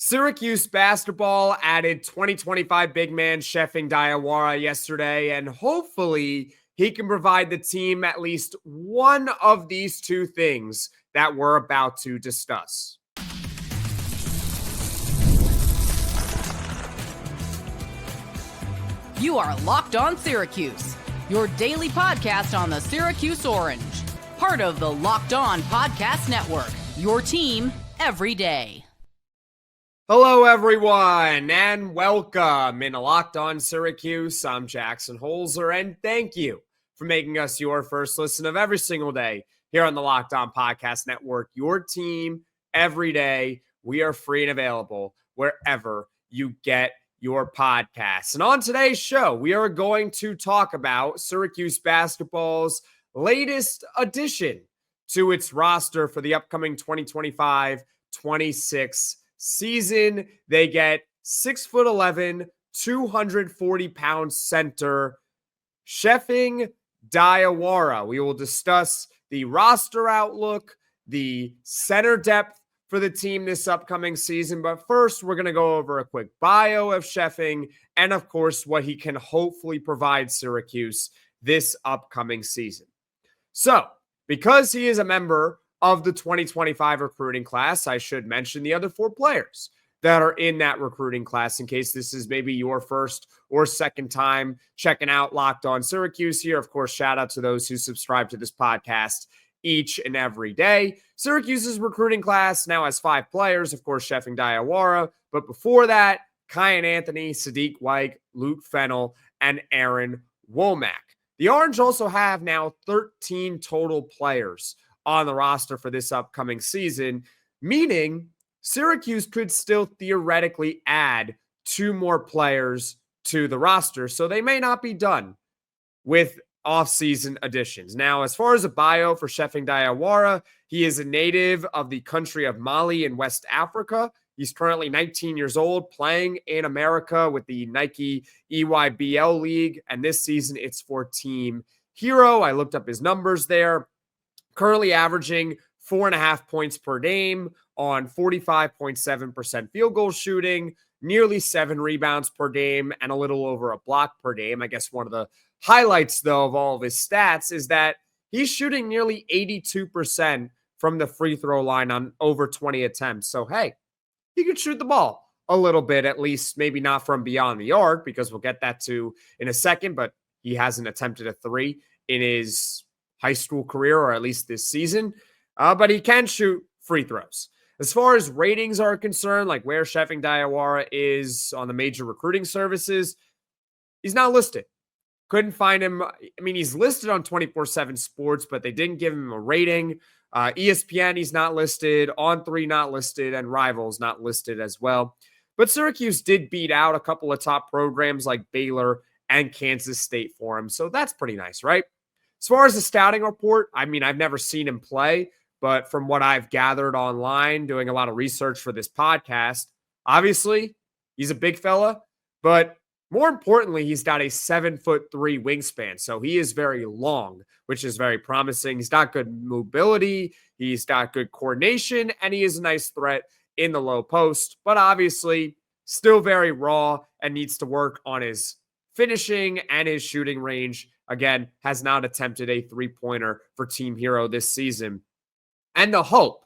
Syracuse basketball added 2025 big man Tiefing Diawara yesterday, and hopefully he can provide the team at least one of these two things that we're about to discuss. You are Locked On Syracuse, your daily podcast on the Syracuse Orange, part of the Locked On Podcast Network, your team every day. Hello, everyone, and welcome in Locked On Syracuse. I'm Jackson Holzer, and thank you for making us your first listen of every single day here on the Locked On Podcast Network, your team every day. We are free and available wherever you get your podcasts. And on today's show, we are going to talk about Syracuse basketball's latest addition to its roster for the upcoming 2025-26 season. They get 6'11", 240-pound center Tiefing Diawara. We will discuss the roster outlook, the center depth for the team this upcoming season. But first, we're going to go over a quick bio of Tiefing and, of course, what he can hopefully provide Syracuse this upcoming season. So, because he is a member of the 2025 recruiting class, I should mention the other four players that are in that recruiting class in case this is maybe your first or second time checking out Locked On Syracuse here. Of course, shout out to those who subscribe to this podcast each and every day. Syracuse's recruiting class now has 5 players, of course, Tiefing Diawara, but before that, Kyan Anthony, Sadiq White, Luke Fennell, and Aaron Womack. The Orange also have now 13 total players on the roster for this upcoming season, meaning Syracuse could still theoretically add 2 more players to the roster, so they may not be done with off-season additions. Now, as far as a bio for Tiefing Diawara, he is a native of the country of Mali in West Africa. He's currently 19 years old, playing in America with the Nike EYBL League, and this season it's for Team Hero. I looked up his numbers there. Currently averaging 4.5 points per game on 45.7% field goal shooting, nearly 7 rebounds per game, and a little over a block per game. I guess one of the highlights, though, of all of his stats is that he's shooting nearly 82% from the free throw line on over 20 attempts. So, hey, he could shoot the ball a little bit, at least maybe not from beyond the arc, because we'll get that to in a second, but he hasn't attempted a 3 in his high school career, or at least this season, but he can shoot free throws. As far as ratings are concerned, like where Tiefing Diawara is on the major recruiting services, he's not listed. Couldn't find him. I mean, he's listed on 24/7 Sports, but they didn't give him a rating. ESPN, he's not listed. On3, not listed. And Rivals, not listed as well. But Syracuse did beat out a couple of top programs like Baylor and Kansas State for him. So that's pretty nice, right? As far as the scouting report, I mean, I've never seen him play, but from what I've gathered online, doing a lot of research for this podcast, obviously he's a big fella, but more importantly, he's got a 7'3" wingspan. So he is very long, which is very promising. He's got good mobility. He's got good coordination, and he is a nice threat in the low post, but obviously still very raw and needs to work on his finishing and his shooting range. Again, has not attempted a 3-pointer for Team Hero this season. And the hope,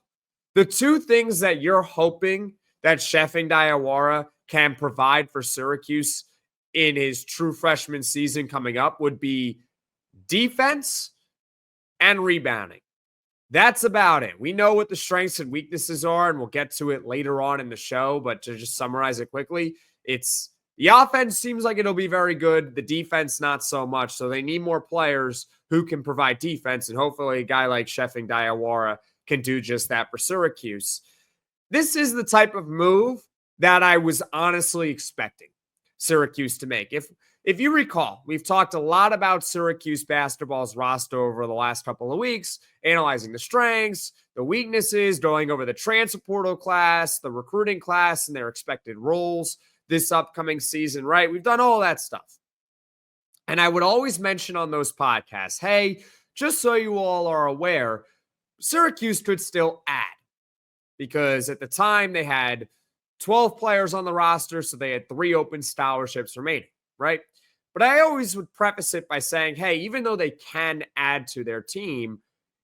the two things that you're hoping that Tiefing Diawara can provide for Syracuse in his true freshman season coming up would be defense and rebounding. That's about it. We know what the strengths and weaknesses are, and we'll get to it later on in the show, but to just summarize it quickly, it's the offense seems like it'll be very good. The defense, not so much. So they need more players who can provide defense, and hopefully a guy like Tiefing Diawara can do just that for Syracuse. This is the type of move that I was honestly expecting Syracuse to make. If you recall, we've talked a lot about Syracuse basketball's roster over the last couple of weeks, analyzing the strengths, the weaknesses, going over the transfer portal class, the recruiting class, and their expected roles this upcoming season, right? We've done all that stuff. And I would always mention on those podcasts, hey, just so you all are aware, Syracuse could still add, because at the time they had 12 players on the roster, so they had 3 open scholarships remaining, right? But I always would preface it by saying, hey, even though they can add to their team,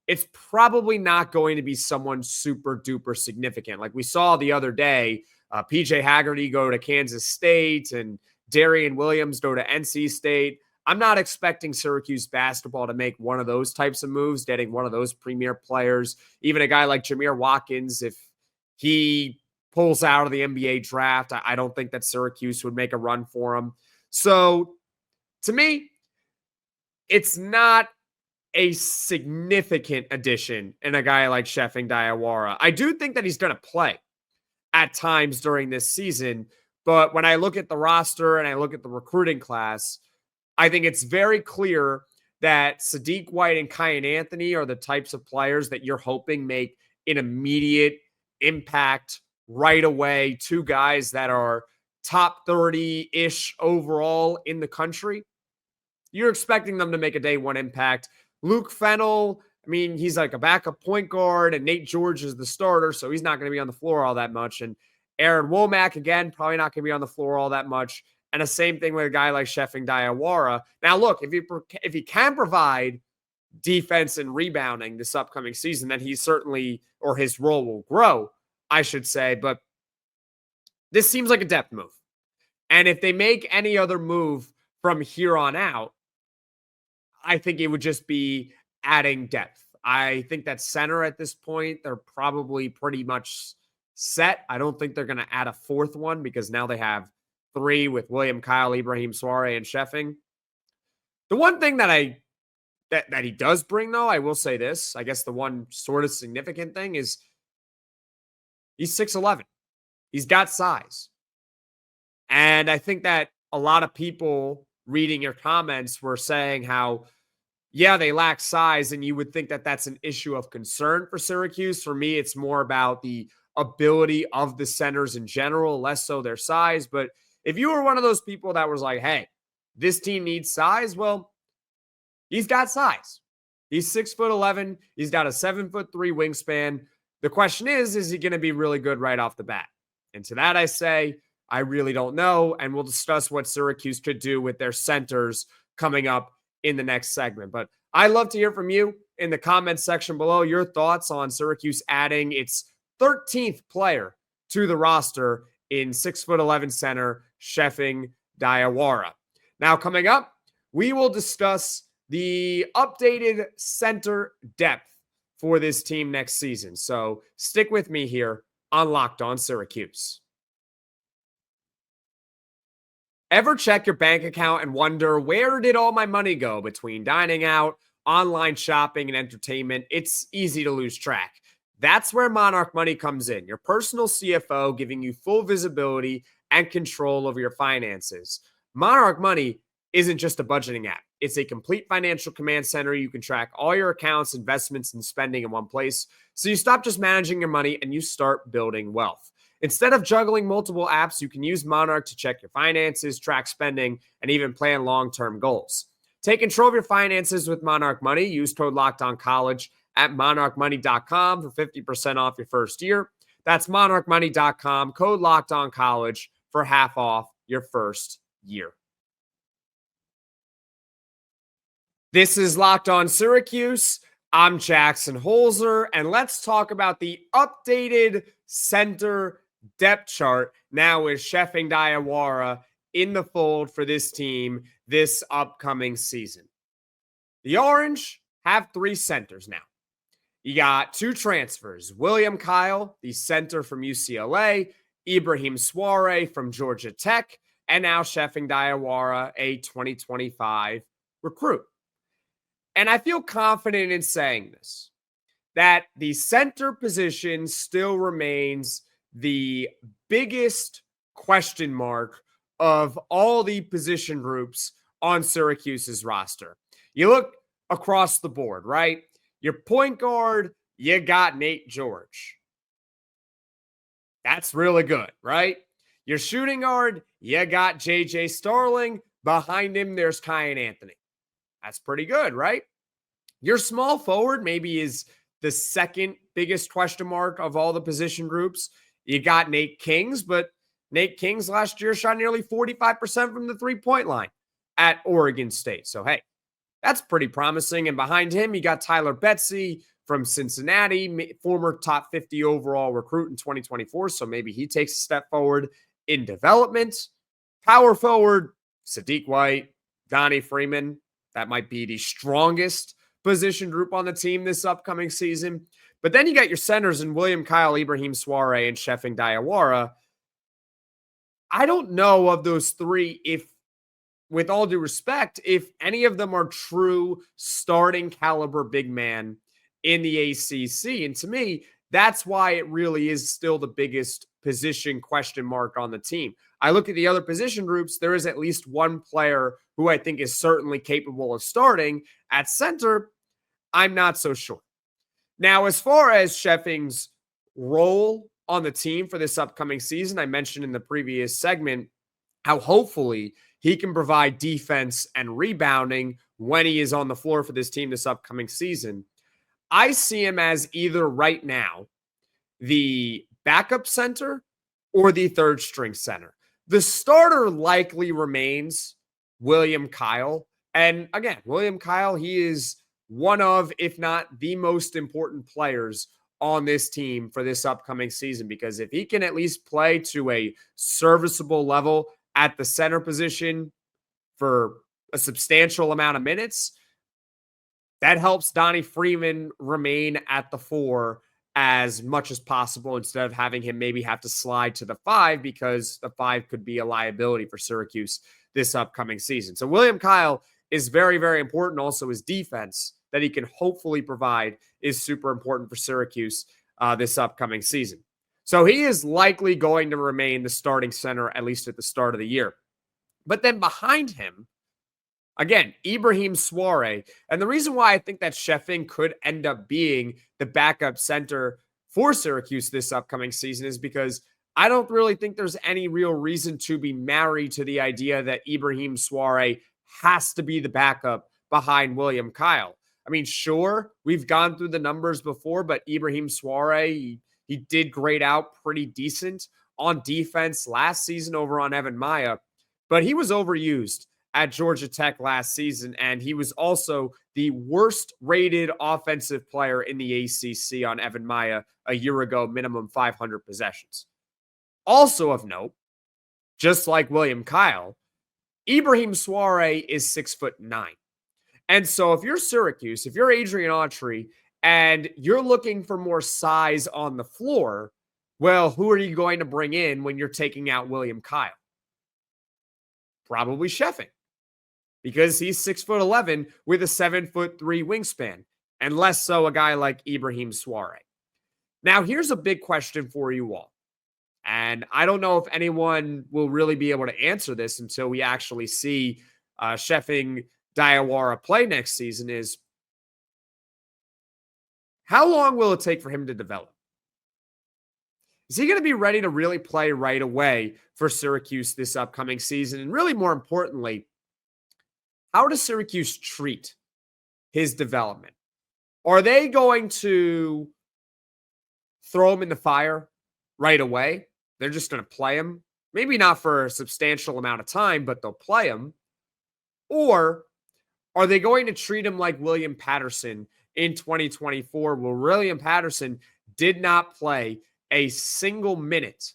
it's probably not going to be someone super duper significant. Like we saw the other day, PJ Haggerty go to Kansas State and Darian Williams go to NC State. I'm not expecting Syracuse basketball to make one of those types of moves, getting one of those premier players. Even a guy like Jameer Watkins, if he pulls out of the NBA draft, I don't think that Syracuse would make a run for him. So to me, it's not a significant addition in a guy like Tiefing Diawara. I do think that he's going to play at times during this season, but when I look at the roster and I look at the recruiting class, I think it's very clear that Sadiq White and Kyan Anthony are the types of players that you're hoping make an immediate impact right away. 2 guys that are top 30-ish overall in the country. You're expecting them to make a day 1 impact. Luke Fennell, I mean, he's like a backup point guard, and Nate George is the starter, so he's not going to be on the floor all that much. And Aaron Womack, again, probably not going to be on the floor all that much. And the same thing with a guy like Tiefing Diawara. Now, look, if he can provide defense and rebounding this upcoming season, then he certainly, or his role will grow, I should say. But this seems like a depth move. And if they make any other move from here on out, I think it would just be adding depth. I think that center at this point, they're probably pretty much set. I don't think they're going to add a 4th one because now they have 3 with William Kyle, Ibrahim, Souare, and Tiefing. The one thing that that he does bring, though, I will say this, I guess the one sort of significant thing is he's 6'11". He's got size. And I think that a lot of people reading your comments were saying how, yeah, they lack size, and you would think that that's an issue of concern for Syracuse. For me, it's more about the ability of the centers in general, less so their size. But if you were one of those people that was like, hey, this team needs size, well, he's got size. He's 6'11". He's got a 7'3" wingspan. The question is he going to be really good right off the bat? And to that, I say, I really don't know. And we'll discuss what Syracuse could do with their centers coming up in the next segment. But I'd love to hear from you in the comments section below, your thoughts on Syracuse adding its 13th player to the roster in 6'11" center, Tiefing Diawara. Now, coming up, we will discuss the updated center depth for this team next season. So stick with me here on Locked On Syracuse. Ever check your bank account and wonder, where did all my money go between dining out, online shopping, and entertainment? It's easy to lose track. That's where Monarch Money comes in, your personal CFO giving you full visibility and control over your finances. Monarch Money isn't just a budgeting app. It's a complete financial command center. You can track all your accounts, investments, and spending in one place. So you stop just managing your money and you start building wealth. Instead of juggling multiple apps, you can use Monarch to check your finances, track spending, and even plan long-term goals. Take control of your finances with Monarch Money. Use code LOCKEDONCollege at monarchmoney.com for 50% off your first year. That's monarchmoney.com, code LOCKEDONCollege for half off your first year. This is Locked On Syracuse. I'm Jackson Holzer, and let's talk about the updated center depth chart now with Tiefing Diawara in the fold for this team this upcoming season. The Orange have 3 centers now. You got 2 transfers, William Kyle, the center from UCLA, Ibrahim Souare from Georgia Tech, and now Tiefing Diawara, a 2025 recruit. And I feel confident in saying this, that the center position still remains the biggest question mark of all the position groups on Syracuse's roster. You look across the board, right? Your point guard, you got Nate George. That's really good, right? Your shooting guard, you got JJ Starling. Behind him, there's Kyan Anthony. That's pretty good, right? Your small forward maybe is the second biggest question mark of all the position groups You got Nate Kings, but Nate Kings last year shot nearly 45% from the three-point line at Oregon State. So, hey, that's pretty promising. And behind him, you got Tyler Betsy from Cincinnati, former top 50 overall recruit in 2024. So maybe he takes a step forward in development. Power forward, Sadiq White, Donnie Freeman. That might be the strongest position group on the team this upcoming season. But then you got your centers in William Kyle, Ibrahim Souare, and Tiefing Diawara. I don't know of those three, if, with all due respect, if any of them are true starting caliber big man in the ACC. And to me, that's why it really is still the biggest position question mark on the team. I look at the other position groups, there is at least one player who I think is certainly capable of starting. At center, I'm not so sure. Now, as far as Tiefing's role on the team for this upcoming season, I mentioned in the previous segment how hopefully he can provide defense and rebounding when he is on the floor for this team this upcoming season. I see him as either right now the backup center or the third string center. The starter likely remains William Kyle. And again, William Kyle, he is one of, if not the most important players on this team for this upcoming season, because if he can at least play to a serviceable level at the center position for a substantial amount of minutes, that helps Donnie Freeman remain at the 4 as much as possible instead of having him maybe have to slide to the 5, because the 5 could be a liability for Syracuse this upcoming season. So William Kyle is very, very important. Also, his defense that he can hopefully provide is super important for Syracuse this upcoming season. So he is likely going to remain the starting center, at least at the start of the year. But then behind him, again, Ibrahim Souare. And the reason why I think that Tiefing could end up being the backup center for Syracuse this upcoming season is because I don't really think there's any real reason to be married to the idea that Ibrahim Souare has to be the backup behind William Kyle. I mean, sure, we've gone through the numbers before, but Ibrahim Souare, he did grade out pretty decent on defense last season over on Evan Maya, but he was overused at Georgia Tech last season, and he was also the worst rated offensive player in the ACC on Evan Maya a year ago, minimum 500 possessions. Also of note, just like William Kyle, Ibrahim Souare is 6'9". And so if you're Syracuse, if you're Adrian Autry, and you're looking for more size on the floor, well, who are you going to bring in when you're taking out William Kyle? Probably Tiefing, because he's 6'11" with a 7'3" wingspan, and less so a guy like Ibrahim Souare. Now, here's a big question for you all. And I don't know if anyone will really be able to answer this until we actually see Tiefing Diawara play next season, is how long will it take for him to develop? Is he going to be ready to really play right away for Syracuse this upcoming season? And really more importantly, how does Syracuse treat his development? Are they going to throw him in the fire right away? They're just going to play him. Maybe not for a substantial amount of time, but they'll play him. Or are they going to treat him like William Patterson in 2024, where William Patterson did not play a single minute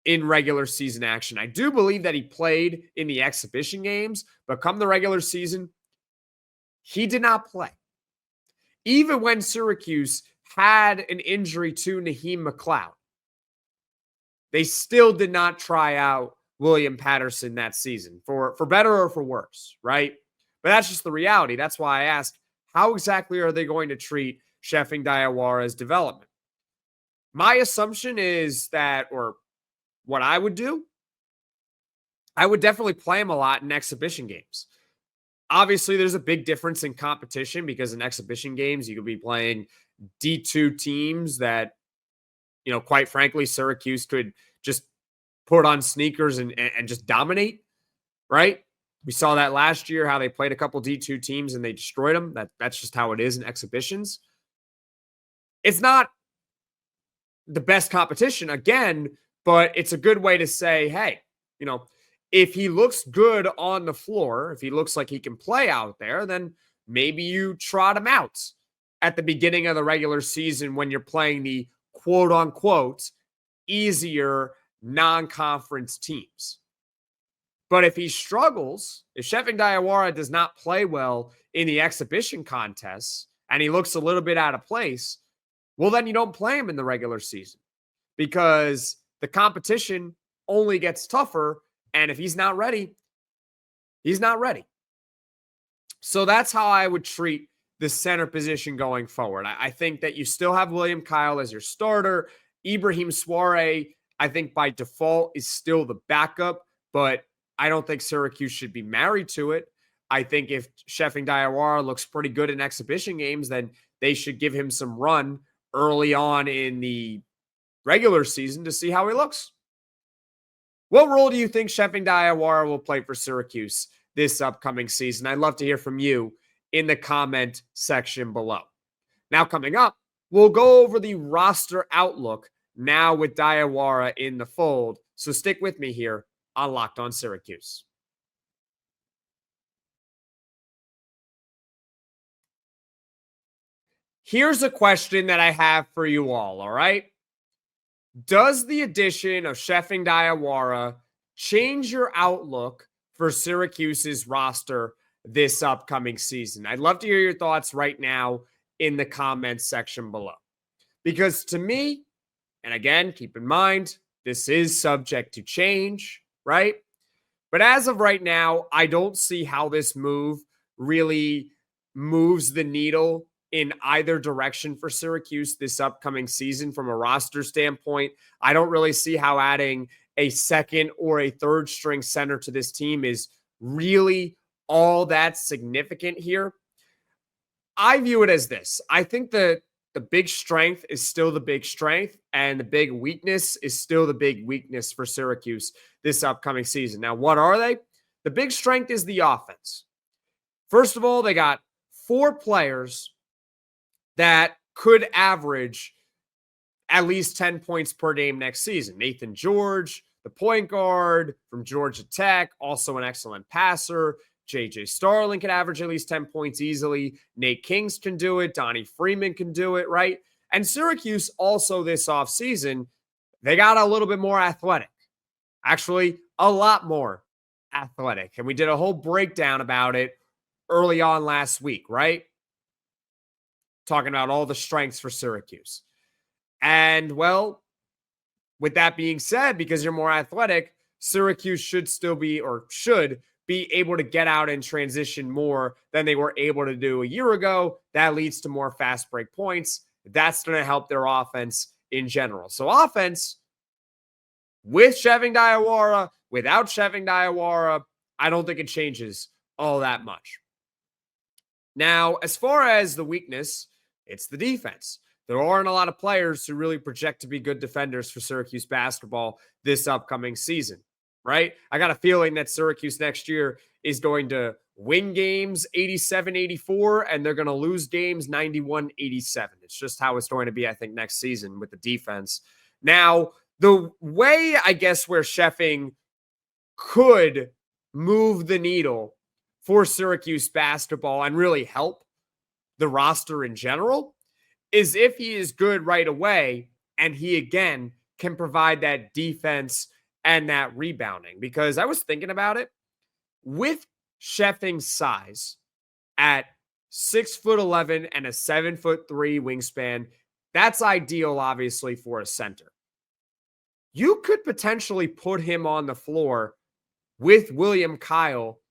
in regular season action? I do believe that he played in the exhibition games, but come the regular season, he did not play. Even when Syracuse had an injury to Naheem McLeod, they still did not try out William Patterson that season, for better or for worse, right? But that's just the reality. That's why I asked, how exactly are they going to treat Tiefing Diawara's development? My assumption is that, or what I would do, I would definitely play him a lot in exhibition games. Obviously, there's a big difference in competition, because in exhibition games, you could be playing D2 teams that, you know, quite frankly, Syracuse could just put on sneakers and just dominate, right? We saw that last year, how they played a couple D2 teams and they destroyed them. That's just how it is in exhibitions. It's not the best competition again, but it's a good way to say, hey, if he looks good on the floor, if he looks like he can play out there, then maybe you trot him out at the beginning of the regular season when you're playing the quote unquote easier non-conference teams. But if he struggles, if Tiefing Diawara does not play well in the exhibition contests and he looks a little bit out of place, well, then you don't play him in the regular season because the competition only gets tougher. And if he's not ready, he's not ready. So that's how I would treat the center position going forward. I think that you still have William Kyle as your starter. Ibrahim Souare, I think by default is still the backup, but I don't think Syracuse should be married to it. I think if Tiefing Diawara looks pretty good in exhibition games, then they should give him some run early on in the regular season to see how he looks. What role do you think Tiefing Diawara will play for Syracuse this upcoming season? I'd love to hear from you in the comment section below. Now coming up, we'll go over the roster outlook now with Diawara in the fold. So stick with me here on Locked On Syracuse. Here's a question that I have for you all right? Does the addition of Tiefing Diawara change your outlook for Syracuse's roster this upcoming season? I'd love to hear your thoughts right now in the comments section below. Because to me, and again, keep in mind, this is subject to change, right? But as of right now, I don't see how this move really moves the needle in either direction for Syracuse this upcoming season from a roster standpoint. I don't really see how adding a second or a third string center to this team is really all that significant here. I view it as this. I think that the big strength is still the big strength, and the big weakness is still the big weakness for Syracuse this upcoming season. Now, what are they? The big strength is the offense. First of all, they got 4 players that could average at least 10 points per game next season. Nathan George, the point guard from Georgia Tech, also an excellent passer. J.J. Starling can average at least 10 points easily. Nate Kings can do it. Donnie Freeman can do it, right? And Syracuse also this offseason, they got a little bit more athletic. Actually, a lot more athletic. And we did a whole breakdown about it early on last week, right? Talking about all the strengths for Syracuse. And, well, with that being said, because you're more athletic, Syracuse should be able to get out and transition more than they were able to do a year ago. That leads to more fast break points. That's going to help their offense in general. So offense, with Tiefing Diawara, without Tiefing Diawara, I don't think it changes all that much. Now, as far as the weakness, it's the defense. There aren't a lot of players who really project to be good defenders for Syracuse basketball this upcoming season, right? I got a feeling that Syracuse next year is going to win games 87-84, and they're going to lose games 91-87. It's just how it's going to be, I think, next season with the defense. Now, the way, I guess, where Tiefing could move the needle for Syracuse basketball and really help the roster in general is if he is good right away and he, again, can provide that defense and that rebounding. Because I was thinking about it, with Tiefing's size at 6'11" and a 7'3" wingspan, that's ideal, obviously, for a center. You could potentially put him on the floor with William Kyle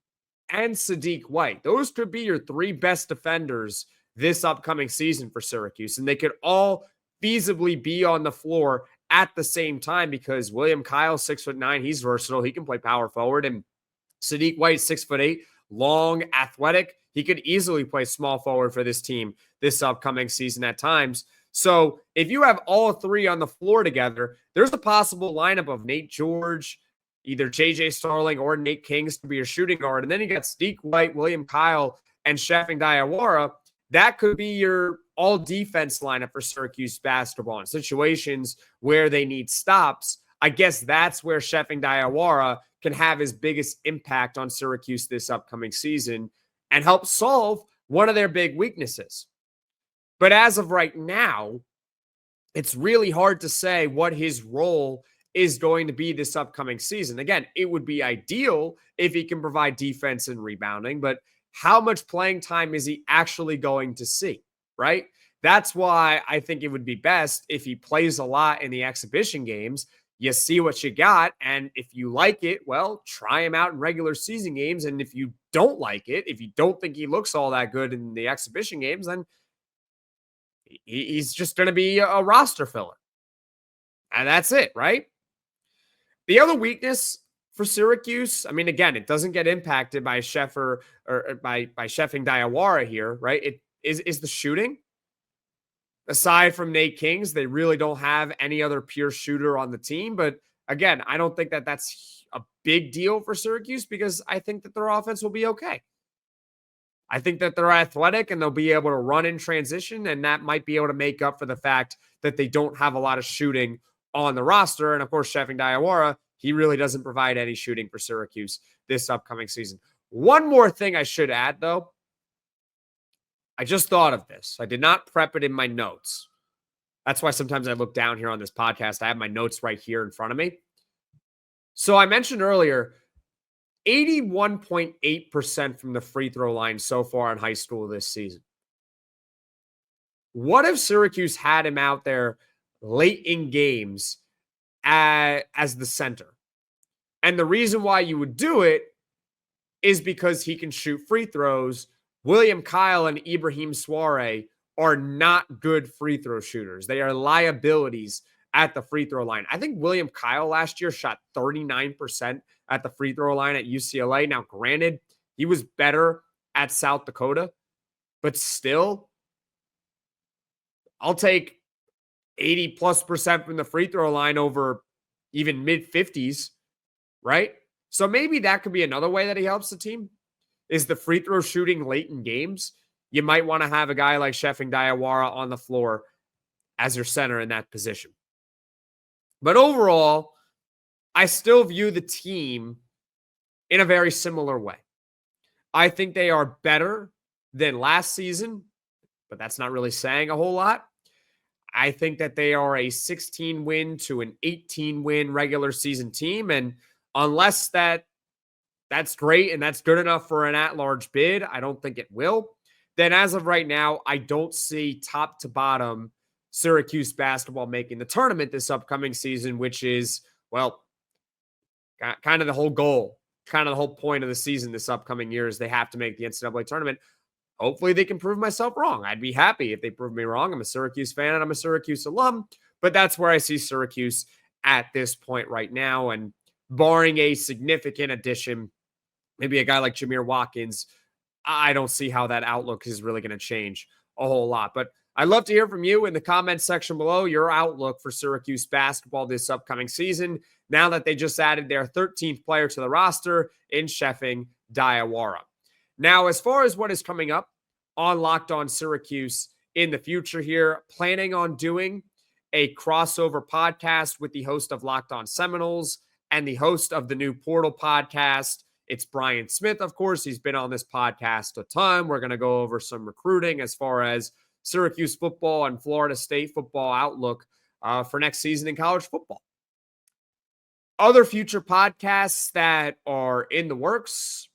and Sadiq White. Those could be your 3 best defenders this upcoming season for Syracuse, and they could all feasibly be on the floor at the same time because William Kyle, 6'9", he's versatile. He can play power forward, and Sadiq White, 6'8", long, athletic. He could easily play small forward for this team this upcoming season at times. So if you have all 3 on the floor together, there's a possible lineup of Nate George, either J.J. Starling or Nate Kings to be your shooting guard. And then you got Sadiq White, William Kyle, and Tiefing Diawara. that could be your all defense lineup for Syracuse basketball in situations where they need stops. I guess that's where Tiefing Diawara can have his biggest impact on Syracuse this upcoming season and help solve one of their big weaknesses. But as of right now, it's really hard to say what his role is going to be this upcoming season. Again, it would be ideal if he can provide defense and rebounding, but how much playing time is he actually going to see, right? That's why I think it would be best if he plays a lot in the exhibition games. You see what you got, and if you like it, well, try him out in regular season games. And if you don't like it, if you don't think he looks all that good in the exhibition games, then he's just going to be a roster filler. And that's it, right? The other weakness for Syracuse, I mean, again, it doesn't get impacted by Sheffer or by Tiefing Diawara here, right? It is the shooting. Aside from Nate Kings, they really don't have any other pure shooter on the team. But again, I don't think that that's a big deal for Syracuse because I think that their offense will be okay. I think that they're athletic and they'll be able to run in transition, and that might be able to make up for the fact that they don't have a lot of shooting on the roster. And of course, Tiefing Diawara, he really doesn't provide any shooting for Syracuse this upcoming season. One more thing I should add, though. I just thought of this. I did not prep it in my notes. That's why sometimes I look down here on this podcast. I have my notes right here in front of me. So I mentioned earlier, 81.8% from the free throw line so far in high school this season. What if Syracuse had him out there late in games as the center? And the reason why you would do it is because he can shoot free throws. William Kyle and Ibrahim Souare are not good free throw shooters. They are liabilities at the free throw line. I think William Kyle last year shot 39% at the free throw line at UCLA. Now, granted, he was better at South Dakota, but still, I'll take 80+% from the free throw line over even mid 50s, right? So maybe that could be another way that he helps the team is the free throw shooting late in games. You might want to have a guy like Tiefing Diawara on the floor as your center in that position. But overall, I still view the team in a very similar way. I think they are better than last season, but that's not really saying a whole lot. I think that they are a 16-win to an 18-win regular season team. And unless that's great and that's good enough for an at-large bid, I don't think it will. Then as of right now, I don't see top to bottom Syracuse basketball making the tournament this upcoming season, which is, well, kind of the whole goal, kind of the whole point of the season this upcoming year is they have to make the NCAA tournament. Hopefully they can prove myself wrong. I'd be happy if they prove me wrong. I'm a Syracuse fan and I'm a Syracuse alum, but that's where I see Syracuse at this point right now. And barring a significant addition, maybe a guy like Jameer Watkins, I don't see how that outlook is really going to change a whole lot. But I'd love to hear from you in the comments section below, your outlook for Syracuse basketball this upcoming season, now that they just added their 13th player to the roster in Tiefing Diawara. Now, as far as what is coming up on Locked On Syracuse in the future here, planning on doing a crossover podcast with the host of Locked On Seminoles and the host of the new Portal podcast. It's Brian Smith, of course. He's been on this podcast a ton. We're going to go over some recruiting as far as Syracuse football and Florida State football outlook for next season in college football. Other future podcasts that are in the works,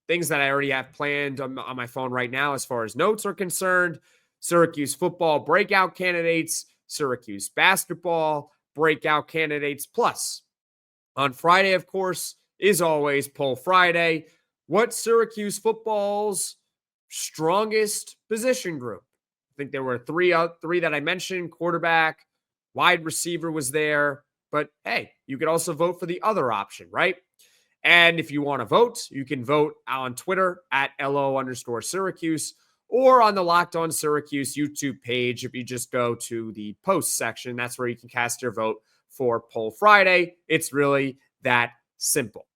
things that I already have planned on my phone right now as far as notes are concerned: Syracuse football breakout candidates, Syracuse basketball breakout candidates, plus on Friday, of course, is always Poll Friday. What Syracuse football's strongest position group? I think there were three that I mentioned. Quarterback, wide receiver was there. But hey, you could also vote for the other option, right? And if you want to vote, you can vote on Twitter at LO_Syracuse or on the Locked On Syracuse YouTube page. If you just go to the post section, that's where you can cast your vote for Poll Friday. It's really that simple.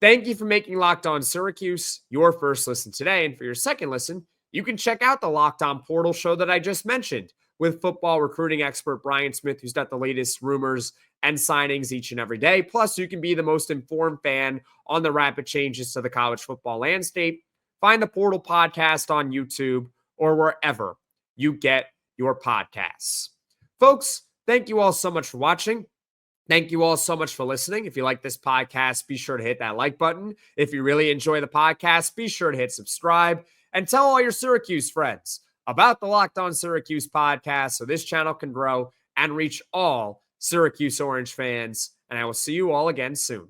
Thank you for making Locked On Syracuse your first listen today. And for your second listen, you can check out the Locked On Portal show that I just mentioned with football recruiting expert Brian Smith, who's got the latest rumors and signings each and every day. Plus, you can be the most informed fan on the rapid changes to the college football landscape. Find the Portal podcast on YouTube or wherever you get your podcasts. Folks, thank you all so much for watching. Thank you all so much for listening. If you like this podcast, be sure to hit that like button. If you really enjoy the podcast, be sure to hit subscribe and tell all your Syracuse friends about the Locked On Syracuse podcast so this channel can grow and reach all Syracuse Orange fans. And I will see you all again soon.